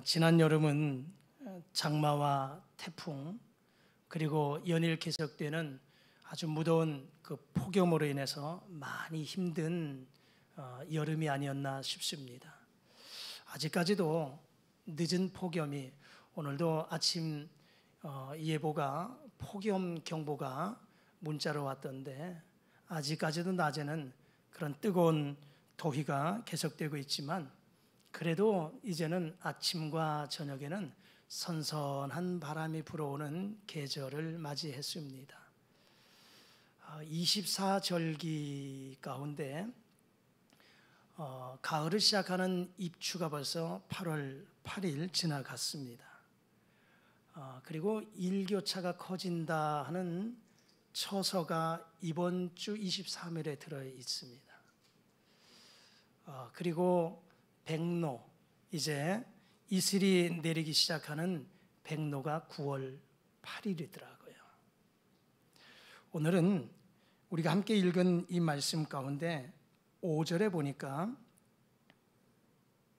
지난 여름은 장마와 태풍 그리고 연일 계속되는 아주 무더운 그 폭염으로 인해서 많이 힘든 여름이 아니었나 싶습니다. 아직까지도 늦은 폭염이 오늘도 아침 예보가 폭염 경보가 문자로 왔던데 아직까지도 낮에는 그런 뜨거운 더위가 계속되고 있지만 그래도 이제는 아침과 저녁에는 선선한 바람이 불어오는 계절을 맞이했습니다. 24절기 가운데 가을을 시작하는 입추가 벌써 8월 8일 지나갔습니다. 그리고 일교차가 커진다 하는 처서가 이번 주 23일에 들어 있습니다. 그리고 백로, 이제 이슬이 내리기 시작하는 백로가 9월 8일이더라고요. 오늘은 우리가 함께 읽은 이 말씀 가운데 5절에 보니까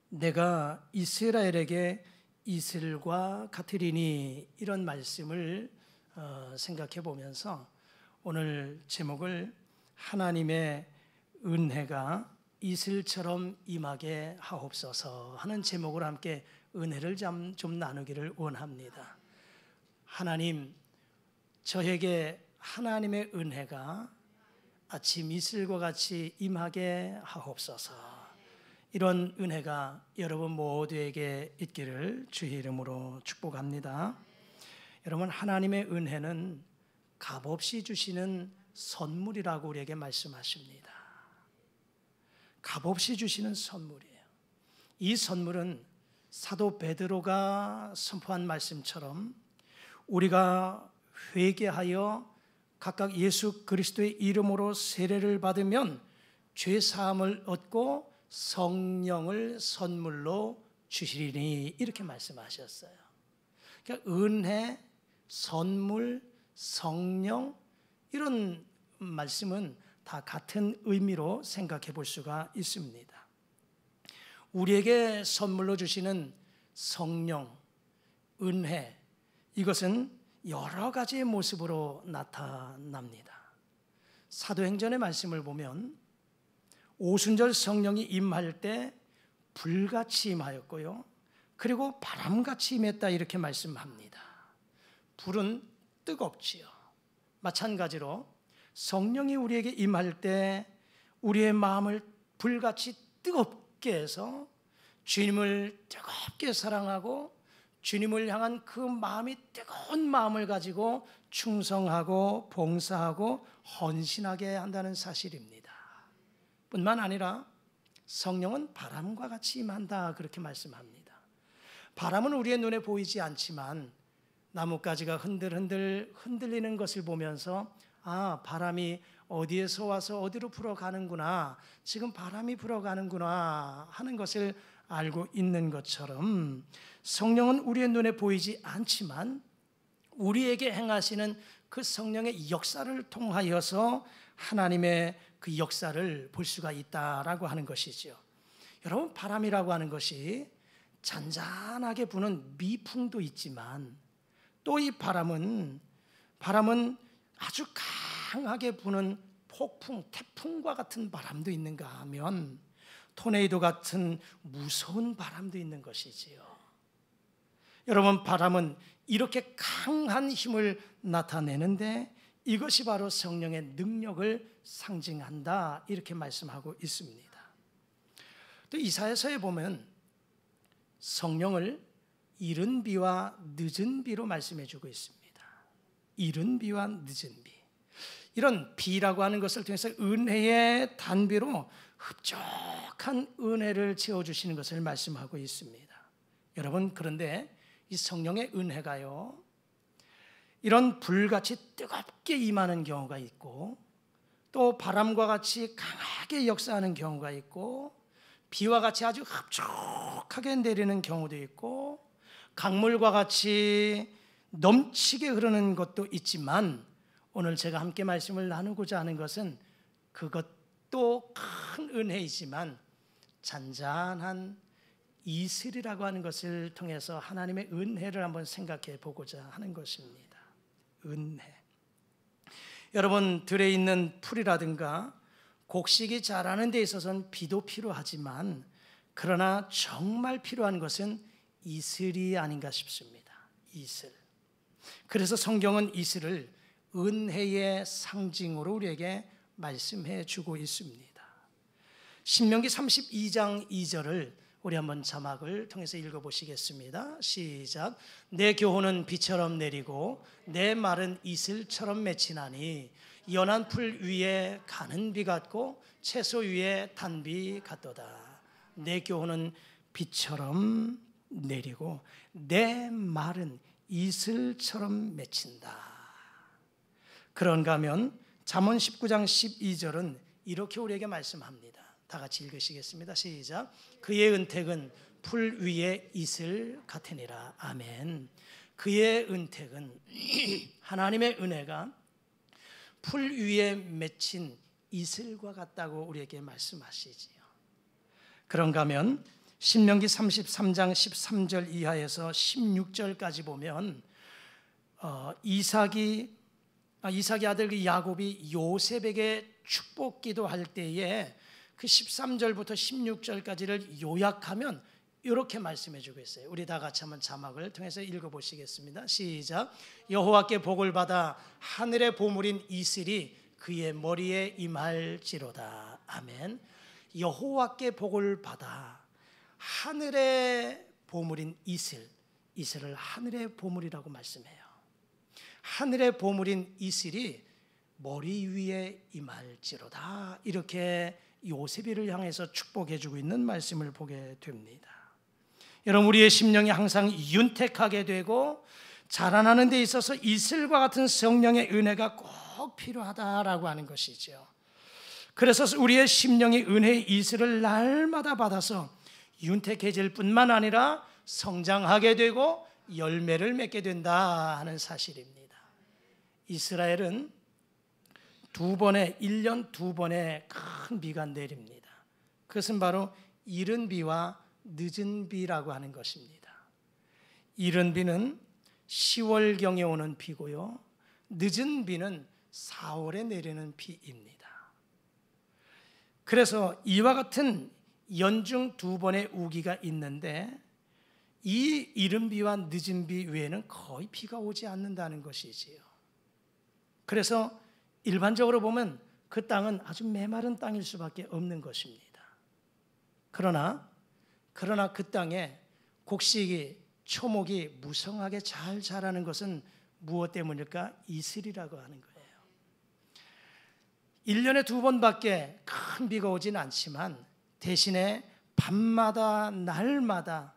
내가 이스라엘에게 이슬과 같으리니 이런 말씀을 생각해 보면서 오늘 제목을 하나님의 은혜가 이슬처럼 임하게 하옵소서 하는 제목으로 함께 은혜를 좀 나누기를 원합니다. 하나님, 저에게 하나님의 은혜가 아침 이슬과 같이 임하게 하옵소서. 이런 은혜가 여러분 모두에게 있기를 주의 이름으로 축복합니다. 여러분, 하나님의 은혜는 값없이 주시는 선물이라고 우리에게 말씀하십니다. 값없이 주시는 선물이에요. 이 선물은 사도 베드로가 선포한 말씀처럼 우리가 회개하여 각각 예수 그리스도의 이름으로 세례를 받으면 죄 사함을 얻고 성령을 선물로 주시리니 이렇게 말씀하셨어요. 그러니까 은혜, 선물, 성령 이런 말씀은 다 같은 의미로 생각해 볼 수가 있습니다. 우리에게 선물로 주시는 성령, 은혜, 이것은 여러 가지의 모습으로 나타납니다. 사도행전의 말씀을 보면 오순절 성령이 임할 때 불같이 임하였고요, 그리고 바람같이 임했다 이렇게 말씀합니다. 불은 뜨겁지요. 마찬가지로 성령이 우리에게 임할 때 우리의 마음을 불같이 뜨겁게 해서 주님을 뜨겁게 사랑하고 주님을 향한 그 마음이 뜨거운 마음을 가지고 충성하고 봉사하고 헌신하게 한다는 사실입니다. 뿐만 아니라 성령은 바람과 같이 임한다 그렇게 말씀합니다. 바람은 우리의 눈에 보이지 않지만 나뭇가지가 흔들리는 것을 보면서 바람이 어디에서 와서 어디로 불어가는구나, 지금 바람이 불어가는구나 하는 것을 알고 있는 것처럼 성령은 우리의 눈에 보이지 않지만 우리에게 행하시는 그 성령의 역사를 통하여서 하나님의 그 역사를 볼 수가 있다라고 하는 것이죠. 여러분, 바람이라고 하는 것이 잔잔하게 부는 미풍도 있지만 또 이 바람은 아주 강하게 부는 폭풍, 태풍과 같은 바람도 있는가 하면 토네이도 같은 무서운 바람도 있는 것이지요. 여러분, 바람은 이렇게 강한 힘을 나타내는데 이것이 바로 성령의 능력을 상징한다 이렇게 말씀하고 있습니다. 또 이사야서에 보면 성령을 이른 비와 늦은 비로 말씀해 주고 있습니다. 이른 비와 늦은 비, 이런 비라고 하는 것을 통해서 은혜의 단비로 흡족한 은혜를 채워주시는 것을 말씀하고 있습니다. 여러분, 그런데 이 성령의 은혜가요, 이런 불같이 뜨겁게 임하는 경우가 있고 또 바람과 같이 강하게 역사하는 경우가 있고 비와 같이 아주 흡족하게 내리는 경우도 있고 강물과 같이 넘치게 흐르는 것도 있지만 오늘 제가 함께 말씀을 나누고자 하는 것은 그것도 큰 은혜이지만 잔잔한 이슬이라고 하는 것을 통해서 하나님의 은혜를 한번 생각해 보고자 하는 것입니다. 은혜. 여러분, 들에 있는 풀이라든가 곡식이 자라는 데 있어서는 비도 필요하지만 그러나 정말 필요한 것은 이슬이 아닌가 싶습니다. 이슬. 그래서 성경은 이슬을 은혜의 상징으로 우리에게 말씀해 주고 있습니다. 신명기 32장 2절을 우리 한번 자막을 통해서 읽어보시겠습니다. 시작. 내 교훈은 비처럼 내리고 내 말은 이슬처럼 맺히나니 연한 풀 위에 가는 비 같고 채소 위에 단비 같도다. 내 교훈은 비처럼 내리고 내 말은 이슬처럼 맺힌다. 그런가 하면 잠언 19장 12절은 이렇게 우리에게 말씀합니다. 다 같이 읽으시겠습니다. 시작. 그의 은택은 풀 위에 이슬 같으니라. 아멘. 그의 은택은 하나님의 은혜가 풀 위에 맺힌 이슬과 같다고 우리에게 말씀하시지요. 그런가 하면 신명기 33장 13절 이하에서 16절까지 보면 이삭이 아들 야곱이 요셉에게 축복 기도할 때에 그 13절부터 16절까지를 요약하면 이렇게 말씀해 주고 있어요. 우리 다 같이 한번 자막을 통해서 읽어보시겠습니다. 시작. 여호와께 복을 받아 하늘의 보물인 이슬이 그의 머리에 임할지로다. 아멘. 여호와께 복을 받아 하늘의 보물인 이슬을 하늘의 보물이라고 말씀해요. 하늘의 보물인 이슬이 머리 위에 임할지로다. 이렇게 요셉이를 향해서 축복해 주고 있는 말씀을 보게 됩니다. 여러분, 우리의 심령이 항상 윤택하게 되고 자라나는 데 있어서 이슬과 같은 성령의 은혜가 꼭 필요하다라고 하는 것이죠. 그래서 우리의 심령이 은혜의 이슬을 날마다 받아서 윤택해질 뿐만 아니라 성장하게 되고 열매를 맺게 된다 하는 사실입니다. 이스라엘은 1년 2번의 큰 비가 내립니다. 그것은 바로 이른 비와 늦은 비라고 하는 것입니다. 이른 비는 10월경에 오는 비고요, 늦은 비는 4월에 내리는 비입니다. 그래서 이와 같은 연중 2번의 우기가 있는데 이 이른 비와 늦은 비 외에는 거의 비가 오지 않는다는 것이지요. 그래서 일반적으로 보면 그 땅은 아주 메마른 땅일 수밖에 없는 것입니다. 그러나 그 땅에 곡식이, 초목이 무성하게 잘 자라는 것은 무엇 때문일까? 이슬이라고 하는 거예요. 1년에 2번밖에 큰 비가 오진 않지만 대신에 밤마다 날마다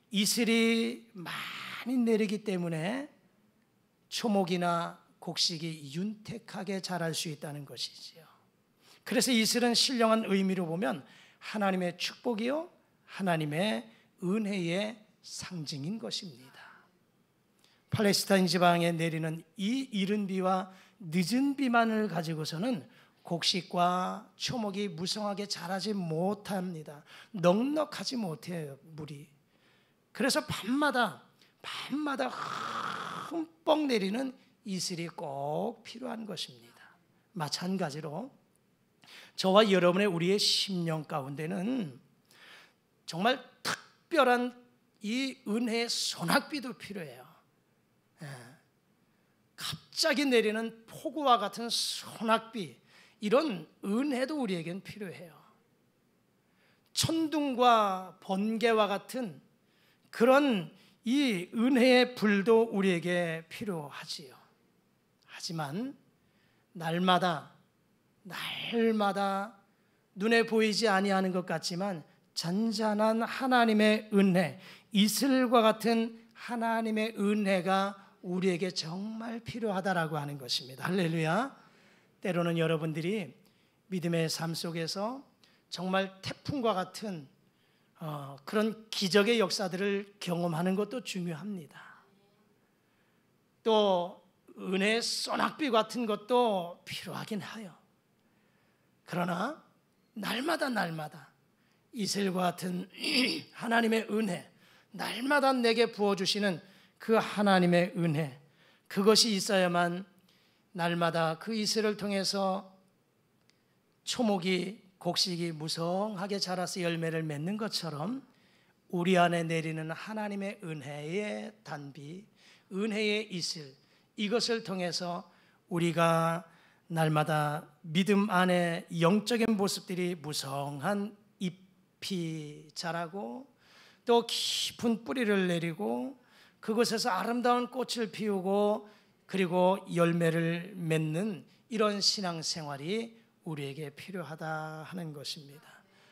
이슬이 많이 내리기 때문에 초목이나 곡식이 윤택하게 자랄 수 있다는 것이지요. 그래서 이슬은 신령한 의미로 보면 하나님의 축복이요, 하나님의 은혜의 상징인 것입니다. 팔레스타인 지방에 내리는 이 이른 비와 늦은 비만을 가지고서는 곡식과 초목이 무성하게 자라지 못합니다. 넉넉하지 못해요, 물이. 그래서 밤마다 흠뻑 내리는 이슬이 꼭 필요한 것입니다. 마찬가지로 저와 여러분의 우리의 심령 가운데는 정말 특별한 이 은혜의 소낙비도 필요해요. 갑자기 내리는 폭우와 같은 소낙비, 이런 은혜도 우리에겐 필요해요. 천둥과 번개와 같은 그런 이 은혜의 불도 우리에게 필요하지요. 하지만 날마다 눈에 보이지 아니하는 것 같지만 잔잔한 하나님의 은혜, 이슬과 같은 하나님의 은혜가 우리에게 정말 필요하다라고 하는 것입니다. 할렐루야. 때로는 여러분들이 믿음의 삶 속에서 정말 태풍과 같은 그런 기적의 역사들을 경험하는 것도 중요합니다. 또 은혜의 소낙비 같은 것도 필요하긴 해요. 그러나 날마다 이슬과 같은 하나님의 은혜, 날마다 내게 부어주시는 그 하나님의 은혜, 그것이 있어야만 날마다 그 이슬을 통해서 초목이 곡식이 무성하게 자라서 열매를 맺는 것처럼 우리 안에 내리는 하나님의 은혜의 단비, 은혜의 이슬, 이것을 통해서 우리가 날마다 믿음 안에 영적인 모습들이 무성한 잎이 자라고 또 깊은 뿌리를 내리고 그곳에서 아름다운 꽃을 피우고 그리고 열매를 맺는 이런 신앙생활이 우리에게 필요하다 하는 것입니다.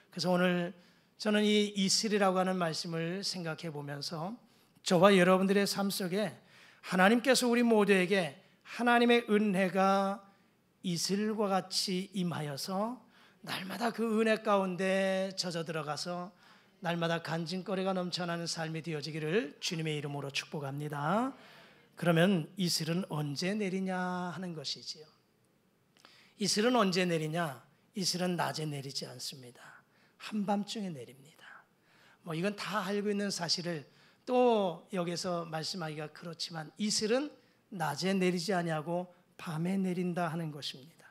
그래서 오늘 저는 이 이슬이라고 하는 말씀을 생각해 보면서 저와 여러분들의 삶 속에 하나님께서 우리 모두에게 하나님의 은혜가 이슬과 같이 임하여서 날마다 그 은혜 가운데 젖어 들어가서 날마다 간증거리가 넘쳐나는 삶이 되어지기를 주님의 이름으로 축복합니다. 그러면 이슬은 언제 내리냐 하는 것이지요. 이슬은 언제 내리냐? 이슬은 낮에 내리지 않습니다. 한밤중에 내립니다. 이건 다 알고 있는 사실을 또 여기서 말씀하기가 그렇지만 이슬은 낮에 내리지 아니하고 밤에 내린다 하는 것입니다.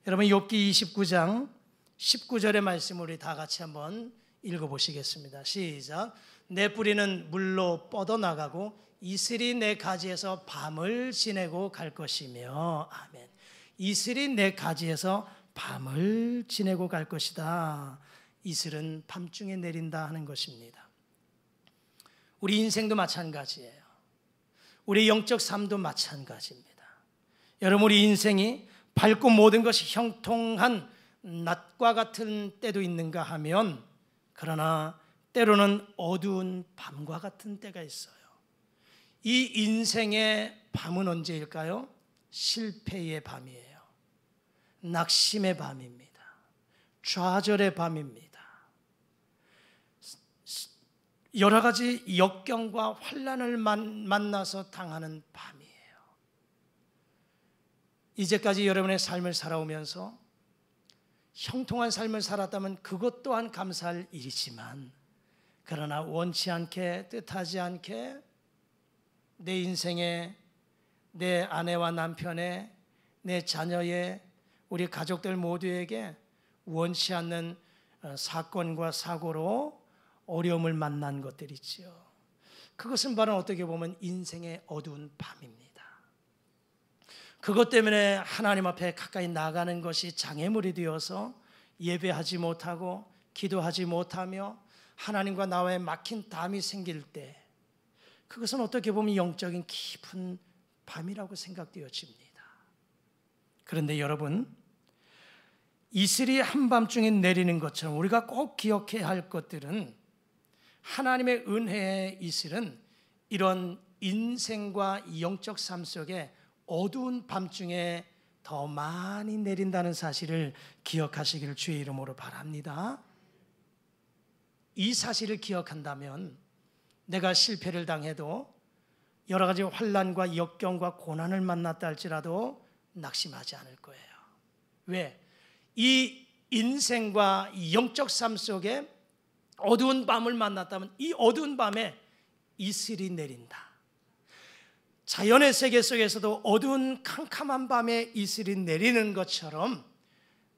여러분 욥기 29장 19절의 말씀을 우리 다 같이 한번 읽어보시겠습니다. 시작. 내 뿌리는 물로 뻗어나가고 이슬이 내 가지에서 밤을 지내고 갈 것이며 아멘. 이슬이 내 가지에서 밤을 지내고 갈 것이다. 이슬은 밤중에 내린다 하는 것입니다. 우리 인생도 마찬가지예요. 우리 영적 삶도 마찬가지입니다. 여러분 우리 인생이 밝고 모든 것이 형통한 낮과 같은 때도 있는가 하면 그러나 때로는 어두운 밤과 같은 때가 있어요. 이 인생의 밤은 언제일까요? 실패의 밤이에요. 낙심의 밤입니다. 좌절의 밤입니다. 여러 가지 역경과 환난을 만나서 당하는 밤이에요. 이제까지 여러분의 삶을 살아오면서 형통한 삶을 살았다면 그것 또한 감사할 일이지만 그러나 원치 않게 뜻하지 않게 내 인생에 내 아내와 남편의 내 자녀의 우리 가족들 모두에게 원치 않는 사건과 사고로 어려움을 만난 것들이 있지요. 그것은 바로 어떻게 보면 인생의 어두운 밤입니다. 그것 때문에 하나님 앞에 가까이 나가는 것이 장애물이 되어서 예배하지 못하고 기도하지 못하며 하나님과 나와의 막힌 담이 생길 때 그것은 어떻게 보면 영적인 깊은 밤이라고 생각되어집니다. 그런데 여러분 이슬이 한밤중에 내리는 것처럼 우리가 꼭 기억해야 할 것들은 하나님의 은혜의 이슬은 이런 인생과 영적 삶 속에 어두운 밤중에 더 많이 내린다는 사실을 기억하시기를 주의 이름으로 바랍니다. 이 사실을 기억한다면 내가 실패를 당해도 여러 가지 환난과 역경과 고난을 만났다 할지라도 낙심하지 않을 거예요. 왜? 이 인생과 영적 삶 속에 어두운 밤을 만났다면 이 어두운 밤에 이슬이 내린다. 자연의 세계 속에서도 어두운 캄캄한 밤에 이슬이 내리는 것처럼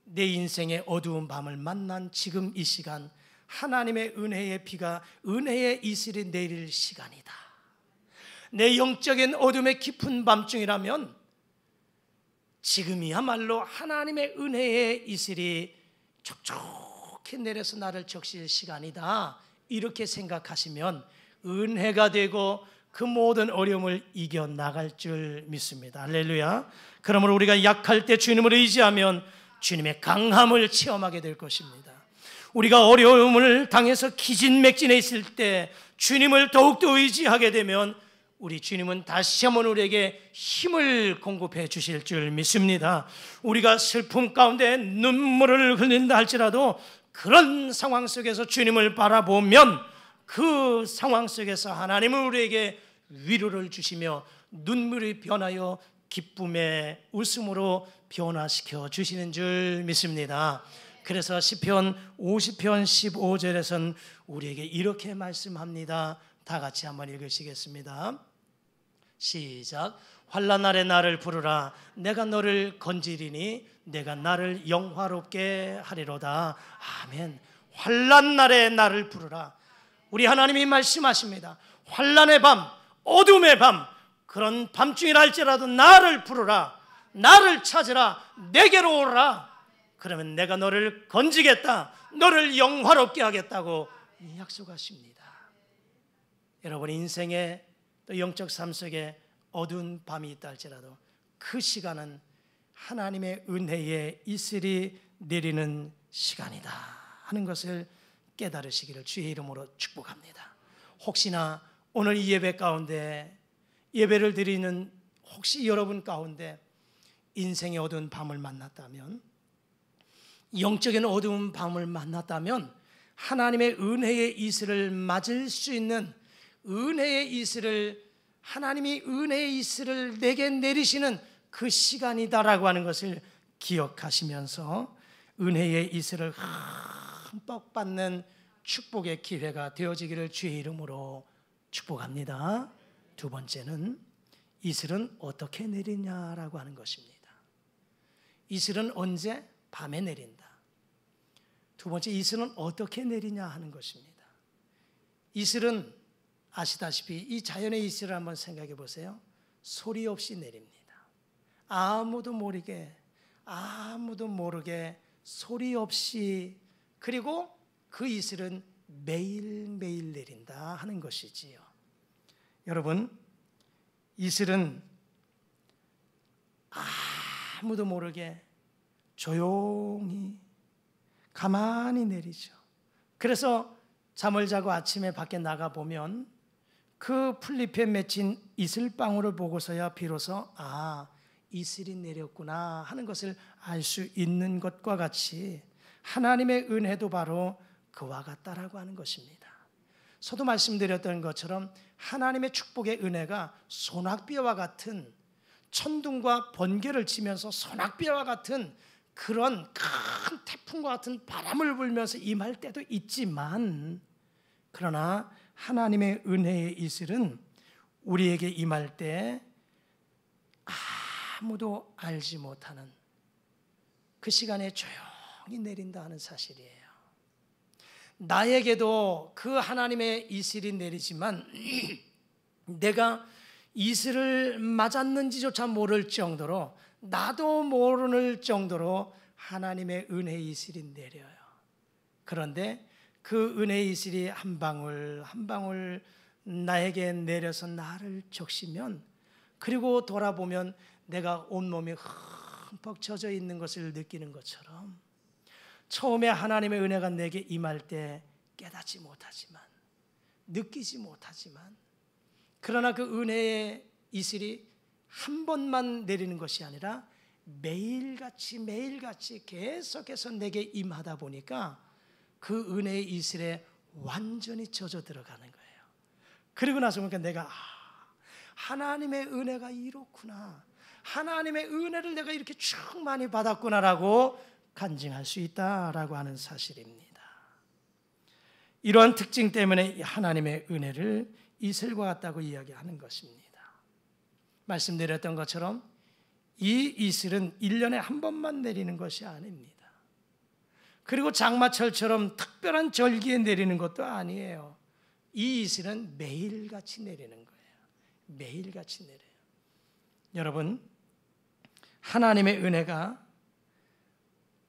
내 인생의 어두운 밤을 만난 지금 이 시간 하나님의 은혜의 비가 은혜의 이슬이 내릴 시간이다. 내 영적인 어둠의 깊은 밤중이라면 지금이야말로 하나님의 은혜의 이슬이 촉촉히 내려서 나를 적실 시간이다. 이렇게 생각하시면 은혜가 되고 그 모든 어려움을 이겨나갈 줄 믿습니다. 할렐루야. 그러므로 우리가 약할 때 주님을 의지하면 주님의 강함을 체험하게 될 것입니다. 우리가 어려움을 당해서 기진맥진해 있을 때 주님을 더욱더 의지하게 되면 우리 주님은 다시 한번 우리에게 힘을 공급해 주실 줄 믿습니다. 우리가 슬픔 가운데 눈물을 흘린다 할지라도 그런 상황 속에서 주님을 바라보면 그 상황 속에서 하나님은 우리에게 위로를 주시며 눈물이 변하여 기쁨의 웃음으로 변화시켜 주시는 줄 믿습니다. 그래서 시편 50편 15절에선 우리에게 이렇게 말씀합니다. 다 같이 한번 읽으시겠습니다. 시작. 환난 날에 나를 부르라. 내가 너를 건지리니 내가 나를 영화롭게 하리로다. 아멘. 환난 날에 나를 부르라. 우리 하나님이 말씀하십니다. 환난의 밤, 어둠의 밤, 그런 밤중이라 할지라도 나를 부르라. 나를 찾으라. 내게로 오라. 그러면 내가 너를 건지겠다. 너를 영화롭게 하겠다고 약속하십니다. 여러분 인생의 또 영적 삶 속에 어두운 밤이 있다 할지라도 그 시간은 하나님의 은혜의 이슬이 내리는 시간이다 하는 것을 깨달으시기를 주의 이름으로 축복합니다. 혹시나 오늘 이 예배 가운데 예배를 드리는 혹시 여러분 가운데 인생의 어두운 밤을 만났다면, 영적인 어두운 밤을 만났다면 하나님의 은혜의 이슬을 맞을 수 있는 은혜의 이슬을, 하나님이 은혜의 이슬을 내게 내리시는 그 시간이다라고 하는 것을 기억하시면서 은혜의 이슬을 흠뻑 받는 축복의 기회가 되어지기를 주의 이름으로 축복합니다. 두 번째는 이슬은 어떻게 내리냐라고 하는 것입니다. 이슬은 언제? 밤에 내린다. 두 번째, 이슬은 어떻게 내리냐 하는 것입니다. 이슬은 아시다시피 이 자연의 이슬을 한번 생각해 보세요. 소리 없이 내립니다. 아무도 모르게 소리 없이, 그리고 그 이슬은 매일매일 내린다 하는 것이지요. 여러분, 이슬은 아무도 모르게 조용히 가만히 내리죠. 그래서 잠을 자고 아침에 밖에 나가보면 그 풀잎에 맺힌 이슬방울을 보고서야 비로소 이슬이 내렸구나 하는 것을 알 수 있는 것과 같이 하나님의 은혜도 바로 그와 같다라고 하는 것입니다. 저도 말씀드렸던 것처럼 하나님의 축복의 은혜가 소낙비와 같은, 천둥과 번개를 치면서 소낙비와 같은 그런 큰 태풍과 같은 바람을 불면서 임할 때도 있지만, 그러나 하나님의 은혜의 이슬은 우리에게 임할 때 아무도 알지 못하는 그 시간에 조용히 내린다 하는 사실이에요. 나에게도 그 하나님의 이슬이 내리지만 내가 이슬을 맞았는지조차 모를 정도로, 나도 모를 정도로 하나님의 은혜의 이슬이 내려요. 그런데 그 은혜의 이슬이 한 방울 한 방울 나에게 내려서 나를 적시면, 그리고 돌아보면 내가 온몸이 흠뻑 젖어 있는 것을 느끼는 것처럼, 처음에 하나님의 은혜가 내게 임할 때 깨닫지 못하지만, 느끼지 못하지만, 그러나 그 은혜의 이슬이 한 번만 내리는 것이 아니라 매일같이 계속해서 내게 임하다 보니까 그 은혜의 이슬에 완전히 젖어 들어가는 거예요. 그리고 나서 보니까 내가 하나님의 은혜가 이렇구나, 하나님의 은혜를 내가 이렇게 쭉 많이 받았구나라고 간증할 수 있다라고 하는 사실입니다. 이러한 특징 때문에 하나님의 은혜를 이슬과 같다고 이야기하는 것입니다. 말씀드렸던 것처럼 이 이슬은 1년에 한 번만 내리는 것이 아닙니다. 그리고 장마철처럼 특별한 절기에 내리는 것도 아니에요. 이 이슬은 매일같이 내리는 거예요. 매일같이 내려요. 여러분, 하나님의 은혜가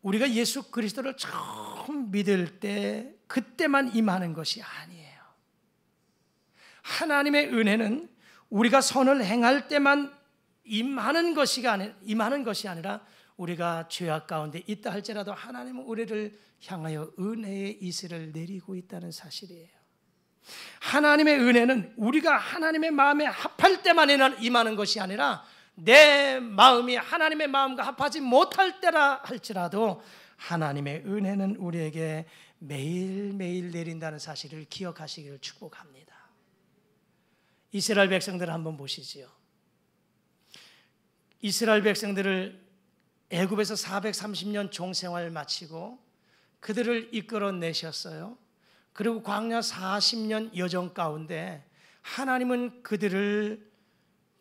우리가 예수 그리스도를 처음 믿을 때 그때만 임하는 것이 아니에요. 하나님의 은혜는 우리가 선을 행할 때만 임하는 것이 아니라 우리가 죄악 가운데 있다 할지라도 하나님은 우리를 향하여 은혜의 이슬을 내리고 있다는 사실이에요. 하나님의 은혜는 우리가 하나님의 마음에 합할 때만 임하는 것이 아니라 내 마음이 하나님의 마음과 합하지 못할 때라 할지라도 하나님의 은혜는 우리에게 매일매일 내린다는 사실을 기억하시기를 축복합니다. 이스라엘 백성들을 한번 보시지요. 이스라엘 백성들을 애굽에서 430년 종생활을 마치고 그들을 이끌어내셨어요. 그리고 광야 40년 여정 가운데 하나님은 그들을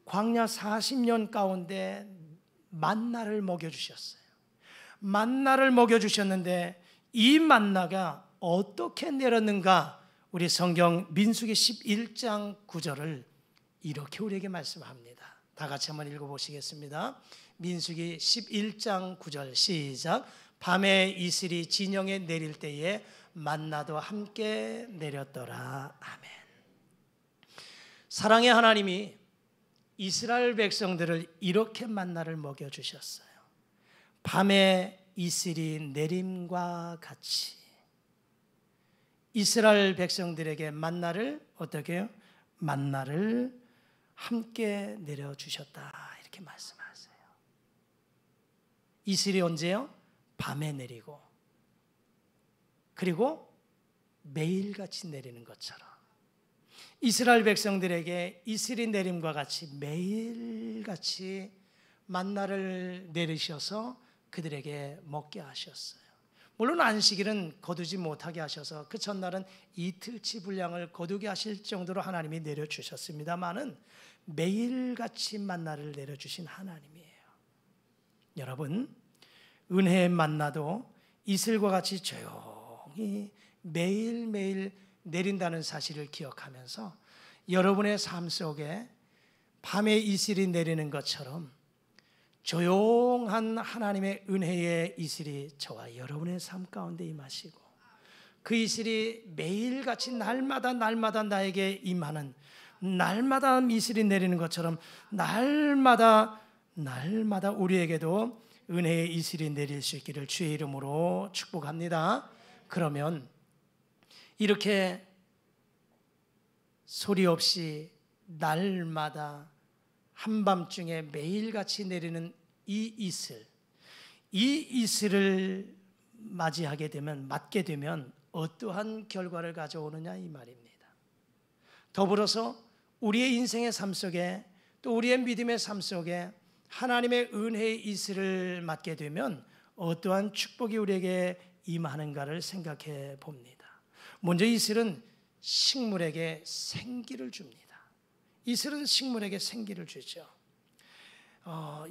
광야 40년 가운데 만나를 먹여주셨어요. 만나를 먹여주셨는데 이 만나가 어떻게 내렸는가? 우리 성경 민수기 11장 9절을 이렇게 우리에게 말씀합니다. 다 같이 한번 읽어보시겠습니다. 민수기 11장 9절 시작. 밤에 이슬이 진영에 내릴 때에 만나도 함께 내렸더라. 아멘. 사랑의 하나님이 이스라엘 백성들을 이렇게 만나를 먹여주셨어요. 밤에 이슬이 내림과 같이 이스라엘 백성들에게 만나를 어떻게 해요? 만나를 함께 내려주셨다 이렇게 말씀하세요. 이슬이 언제요? 밤에 내리고 그리고 매일같이 내리는 것처럼 이스라엘 백성들에게 이슬이 내림과 같이 매일같이 만나를 내리셔서 그들에게 먹게 하셨어요. 물론 안식일은 거두지 못하게 하셔서 그 첫날은 이틀치 분량을 거두게 하실 정도로 하나님이 내려주셨습니다마는 매일같이 만나를 내려주신 하나님이에요. 여러분, 은혜의 만나도 이슬과 같이 조용히 매일매일 내린다는 사실을 기억하면서 여러분의 삶 속에 밤에 이슬이 내리는 것처럼 조용한 하나님의 은혜의 이슬이 저와 여러분의 삶 가운데 임하시고 그 이슬이 매일같이 날마다 나에게 임하는 날마다 이슬이 내리는 것처럼 날마다 우리에게도 은혜의 이슬이 내릴 수 있기를 주의 이름으로 축복합니다. 그러면 이렇게 소리 없이 날마다 한밤중에 매일같이 내리는 이 이슬을 맞게 되면 어떠한 결과를 가져오느냐 이 말입니다. 더불어서 우리의 인생의 삶 속에 또 우리의 믿음의 삶 속에 하나님의 은혜의 이슬을 맞게 되면 어떠한 축복이 우리에게 임하는가를 생각해 봅니다. 먼저 이슬은 식물에게 생기를 줍니다. 이슬은 식물에게 생기를 주죠.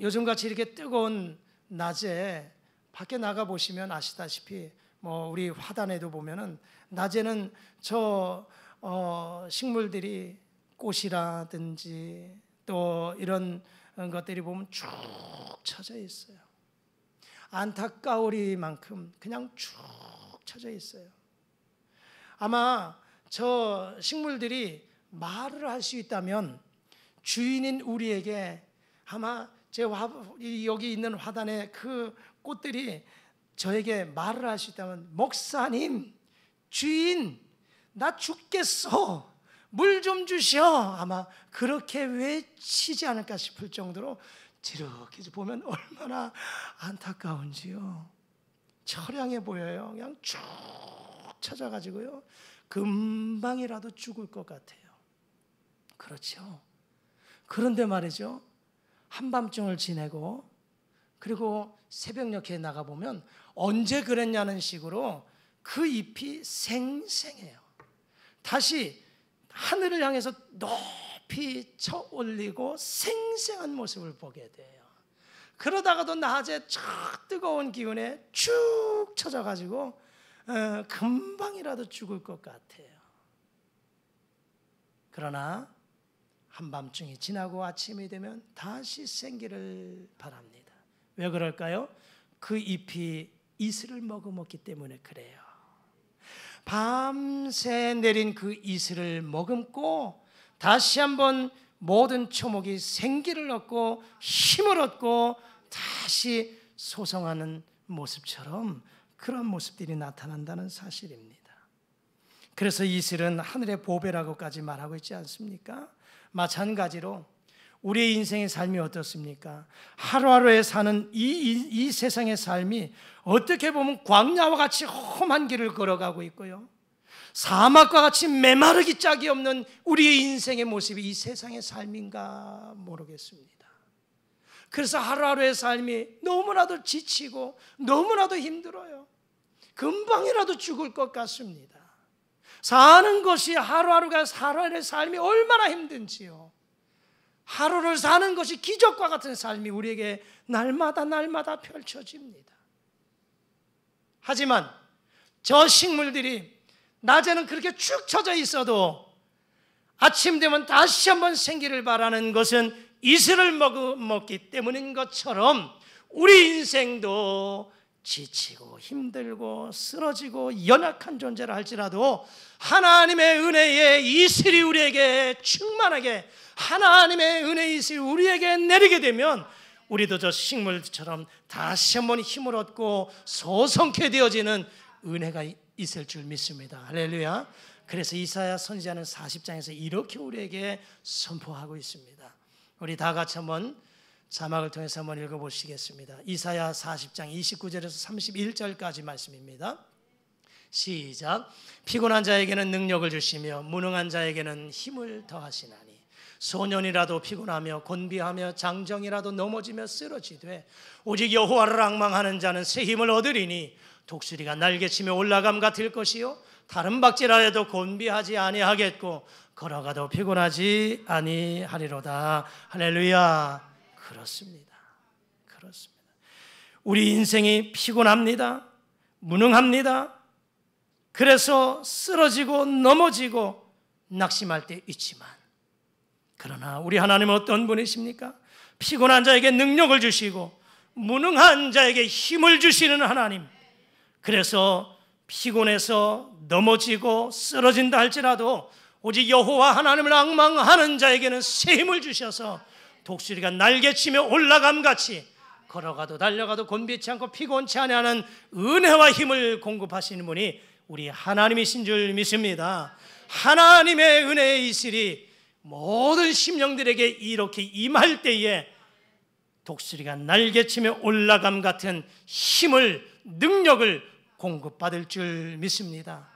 요즘같이 이렇게 뜨거운 낮에 밖에 나가 보시면 아시다시피 우리 화단에도 보면은 낮에는 저 식물들이 꽃이라든지 또 이런 것들이 보면 쭉 쳐져 있어요. 안타까우리만큼 그냥 쭉 쳐져 있어요. 아마 저 식물들이 말을 할 수 있다면 주인인 우리에게 아마 여기 있는 화단의 그 꽃들이 저에게 말을 할 수 있다면 목사님, 주인, 나 죽겠어. 물 좀 주셔. 아마 그렇게 외치지 않을까 싶을 정도로 이렇게 보면 얼마나 안타까운지요. 처량해 보여요. 그냥 쭉 찾아가지고요. 금방이라도 죽을 것 같아요. 그렇죠. 그런데 말이죠. 한밤중을 지내고 그리고 새벽녘에 나가보면 언제 그랬냐는 식으로 그 잎이 생생해요. 다시 하늘을 향해서 높이 쳐 올리고 생생한 모습을 보게 돼요. 그러다가도 낮에 저 뜨거운 기운에 쭉 쳐져가지고 금방이라도 죽을 것 같아요. 그러나 한밤중이 지나고 아침이 되면 다시 생기를 바랍니다. 왜 그럴까요? 그 잎이 이슬을 머금었기 때문에 그래요. 밤새 내린 그 이슬을 머금고 다시 한번 모든 초목이 생기를 얻고 힘을 얻고 다시 소성하는 모습처럼 그런 모습들이 나타난다는 사실입니다. 그래서 이슬은 하늘의 보배라고까지 말하고 있지 않습니까? 마찬가지로 우리의 인생의 삶이 어떻습니까? 하루하루에 사는 이 세상의 삶이 어떻게 보면 광야와 같이 험한 길을 걸어가고 있고요. 사막과 같이 메마르기 짝이 없는 우리의 인생의 모습이 이 세상의 삶인가 모르겠습니다. 그래서 하루하루의 삶이 너무나도 지치고 너무나도 힘들어요. 금방이라도 죽을 것 같습니다. 사는 것이 하루하루가 살아야 삶이 얼마나 힘든지요. 하루를 사는 것이 기적과 같은 삶이 우리에게 날마다 펼쳐집니다. 하지만 저 식물들이 낮에는 그렇게 축 처져 있어도 아침 되면 다시 한번 생기를 바라는 것은 이슬을 먹기 때문인 것처럼 우리 인생도 지치고 힘들고 쓰러지고 연약한 존재라 할지라도 하나님의 은혜의 이슬이 우리에게 충만하게, 하나님의 은혜의 이슬이 우리에게 내리게 되면 우리도 저 식물처럼 다시 한번 힘을 얻고 소성케 되어지는 은혜가 있을 줄 믿습니다. 할렐루야. 그래서 이사야 선지자는 40장에서 이렇게 우리에게 선포하고 있습니다. 우리 다 같이 한번 자막을 통해서 한번 읽어보시겠습니다. 이사야 40장 29절에서 31절까지 말씀입니다. 시작. 피곤한 자에게는 능력을 주시며 무능한 자에게는 힘을 더하시나니 소년이라도 피곤하며 곤비하며 장정이라도 넘어지며 쓰러지되 오직 여호와를 앙망하는 자는 새 힘을 얻으리니 독수리가 날개치며 올라감 같을 것이요 다른 박질하여도 곤비하지 아니하겠고 걸어가도 피곤하지 아니하리로다. 할렐루야. 그렇습니다. 우리 인생이 피곤합니다. 무능합니다. 그래서 쓰러지고 넘어지고 낙심할 때 있지만, 그러나 우리 하나님은 어떤 분이십니까? 피곤한 자에게 능력을 주시고 무능한 자에게 힘을 주시는 하나님. 그래서 피곤해서 넘어지고 쓰러진다 할지라도 오직 여호와 하나님을 앙망하는 자에게는 새 힘을 주셔서 독수리가 날개치며 올라감같이 걸어가도 달려가도 곤비치 않고 피곤치 아니하는 은혜와 힘을 공급하시는 분이 우리 하나님이신 줄 믿습니다. 하나님의 은혜의 이슬이 모든 심령들에게 이렇게 임할 때에 독수리가 날개치며 올라감 같은 힘을, 능력을 공급받을 줄 믿습니다.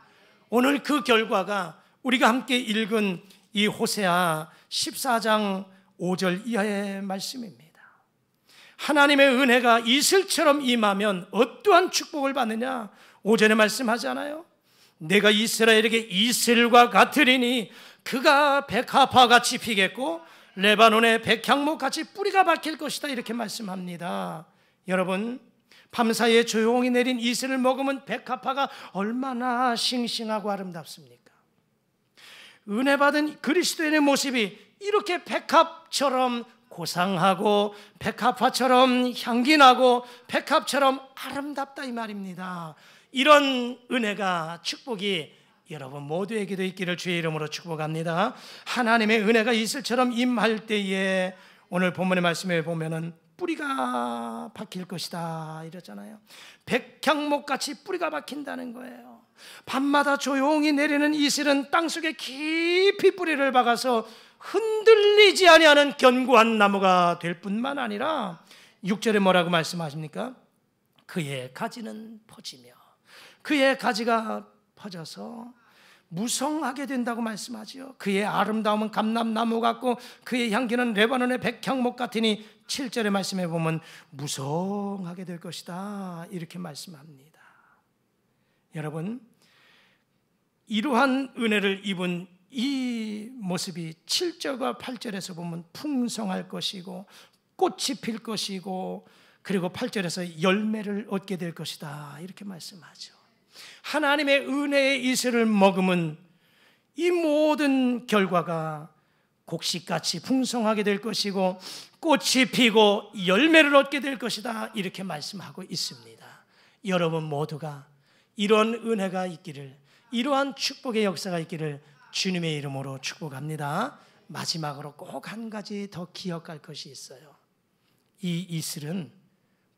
오늘 그 결과가 우리가 함께 읽은 이 호세아 14장 5절 이하의 말씀입니다. 하나님의 은혜가 이슬처럼 임하면 어떠한 축복을 받느냐? 5절에 말씀하잖아요. 내가 이스라엘에게 이슬과 같으리니 그가 백합화같이 피겠고 레바논의 백향목같이 뿌리가 박힐 것이다. 이렇게 말씀합니다. 여러분, 밤사이에 조용히 내린 이슬을 먹으면 백합화가 얼마나 싱싱하고 아름답습니까? 은혜 받은 그리스도인의 모습이 이렇게 백합처럼 고상하고 백합화처럼 향기나고 백합처럼 아름답다 이 말입니다. 이런 은혜가, 축복이 여러분 모두에게도 있기를 주의 이름으로 축복합니다. 하나님의 은혜가 이슬처럼 임할 때에 오늘 본문의 말씀에 보면은 뿌리가 박힐 것이다 이랬잖아요. 백향목같이 뿌리가 박힌다는 거예요. 밤마다 조용히 내리는 이슬은 땅속에 깊이 뿌리를 박아서 흔들리지 아니하는 견고한 나무가 될 뿐만 아니라 6절에 뭐라고 말씀하십니까? 그의 가지는 퍼지며, 그의 가지가 퍼져서 무성하게 된다고 말씀하지요. 그의 아름다움은 감람나무 같고 그의 향기는 레바논의 백향목 같으니 7절의 말씀에 보면 무성하게 될 것이다 이렇게 말씀합니다. 여러분, 이러한 은혜를 입은 이 모습이 7절과 8절에서 보면 풍성할 것이고 꽃이 필 것이고 그리고 8절에서 열매를 얻게 될 것이다 이렇게 말씀하죠. 하나님의 은혜의 이슬을 먹으면 이 모든 결과가 곡식같이 풍성하게 될 것이고 꽃이 피고 열매를 얻게 될 것이다 이렇게 말씀하고 있습니다. 여러분 모두가 이런 은혜가 있기를, 이러한 축복의 역사가 있기를 주님의 이름으로 축복합니다. 마지막으로 꼭 한 가지 더 기억할 것이 있어요. 이 이슬은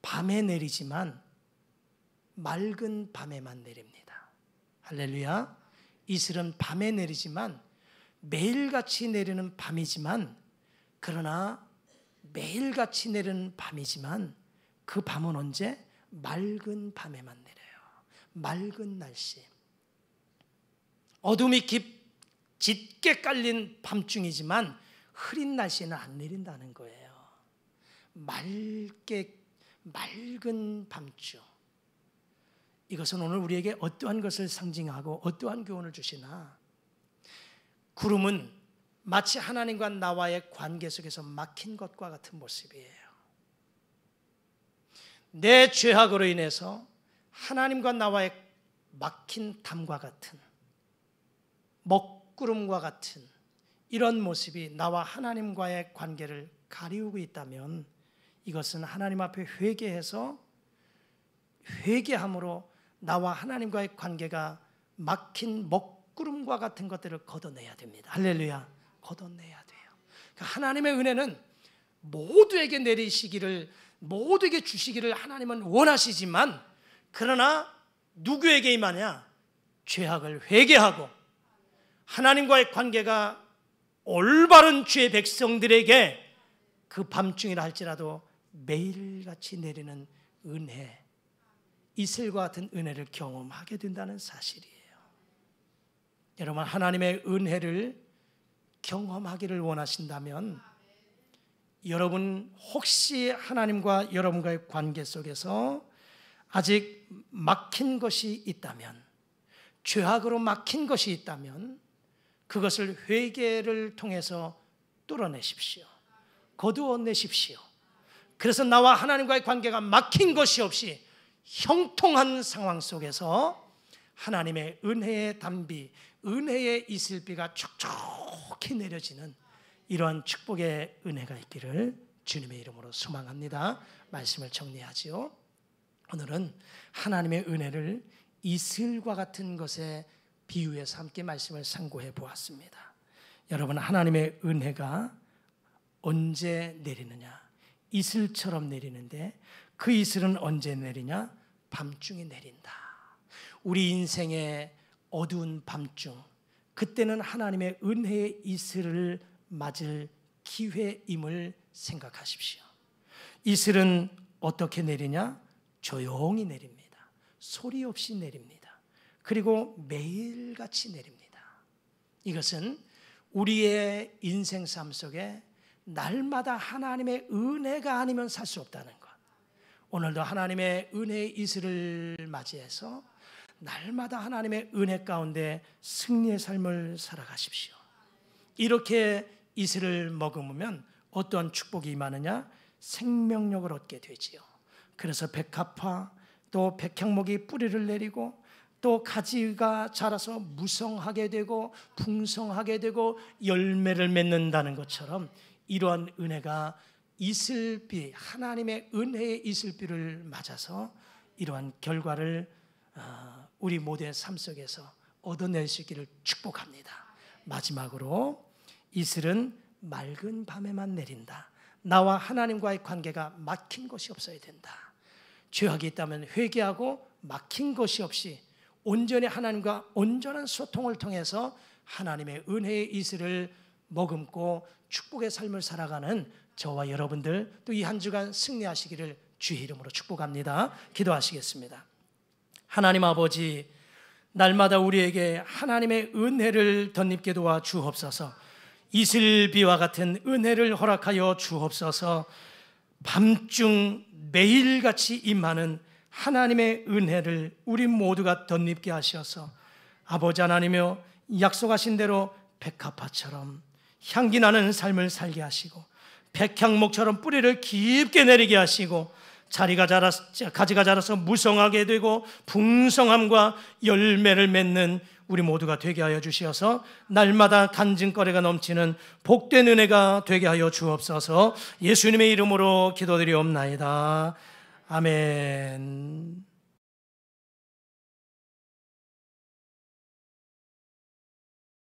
밤에 내리지만 맑은 밤에만 내립니다. 할렐루야. 이슬은 밤에 내리지만 매일같이 내리는 밤이지만, 그러나 매일같이 내리는 밤이지만 그 밤은 언제? 맑은 밤에만 내려요. 맑은 날씨. 어둠이 짙게 깔린 밤중이지만 흐린 날씨는 안 내린다는 거예요. 맑은 밤중. 이것은 오늘 우리에게 어떠한 것을 상징하고 어떠한 교훈을 주시나? 구름은 마치 하나님과 나와의 관계 속에서 막힌 것과 같은 모습이에요. 내 죄악으로 인해서 하나님과 나와의 막힌 담과 같은, 먹구름과 같은 이런 모습이 나와 하나님과의 관계를 가리우고 있다면 이것은 하나님 앞에 회개함으로 나와 하나님과의 관계가 막힌 먹구름과 같은 것들을 걷어내야 됩니다. 할렐루야. 걷어내야 돼요. 그러니까 하나님의 은혜는 모두에게 내리시기를, 모두에게 주시기를 하나님은 원하시지만, 그러나 누구에게 임하냐? 죄악을 회개하고 하나님과의 관계가 올바른 주의 백성들에게 그 밤중이라 할지라도 매일같이 내리는 은혜, 이슬과 같은 은혜를 경험하게 된다는 사실이에요. 여러분, 하나님의 은혜를 경험하기를 원하신다면 여러분 혹시 하나님과 여러분과의 관계 속에서 아직 막힌 것이 있다면, 죄악으로 막힌 것이 있다면 그것을 회개를 통해서 뚫어내십시오. 거두어내십시오. 그래서 나와 하나님과의 관계가 막힌 것이 없이 형통한 상황 속에서 하나님의 은혜의 담비, 은혜의 이슬비가 촉촉히 내려지는 이러한 축복의 은혜가 있기를 주님의 이름으로 소망합니다. 말씀을 정리하지요. 오늘은 하나님의 은혜를 이슬과 같은 것에 비유해서 함께 말씀을 상고해 보았습니다. 여러분, 하나님의 은혜가 언제 내리느냐? 이슬처럼 내리는데 그 이슬은 언제 내리냐? 밤중에 내린다. 우리 인생의 어두운 밤중, 그때는 하나님의 은혜의 이슬을 맞을 기회임을 생각하십시오. 이슬은 어떻게 내리냐? 조용히 내립니다. 소리 없이 내립니다. 그리고 매일같이 내립니다. 이것은 우리의 인생 삶 속에 날마다 하나님의 은혜가 아니면 살 수 없다는 것. 오늘도 하나님의 은혜의 이슬을 맞이해서 날마다 하나님의 은혜 가운데 승리의 삶을 살아가십시오. 이렇게 이슬을 머금으면 어떤 축복이 임하느냐? 생명력을 얻게 되지요. 그래서 백합화, 또 백향목이 뿌리를 내리고 또 가지가 자라서 무성하게 되고 풍성하게 되고 열매를 맺는다는 것처럼 이러한 은혜가 이슬비, 하나님의 은혜의 이슬비를 맞아서 이러한 결과를 우리 모두의 삶 속에서 얻어낼 수 있기를 축복합니다. 마지막으로 이슬은 맑은 밤에만 내린다. 나와 하나님과의 관계가 막힌 것이 없어야 된다. 죄악이 있다면 회개하고 막힌 것이 없이 온전히 하나님과 온전한 소통을 통해서 하나님의 은혜의 이슬을 머금고 축복의 삶을 살아가는 저와 여러분들, 또 이 한 주간 승리하시기를 주의 이름으로 축복합니다. 기도하시겠습니다. 하나님 아버지, 날마다 우리에게 하나님의 은혜를 덧입게 도와 주옵소서. 이슬비와 같은 은혜를 허락하여 주옵소서. 밤중 매일같이 임하는 하나님의 은혜를 우리 모두가 덧입게 하셔서 아버지 하나님이여, 약속하신 대로 백합화처럼 향기 나는 삶을 살게 하시고 백향목처럼 뿌리를 깊게 내리게 하시고 가지가 자라서 무성하게 되고 풍성함과 열매를 맺는 우리 모두가 되게 하여 주시어서 날마다 간증거리가 넘치는 복된 은혜가 되게 하여 주옵소서. 예수님의 이름으로 기도드리옵나이다. 아멘.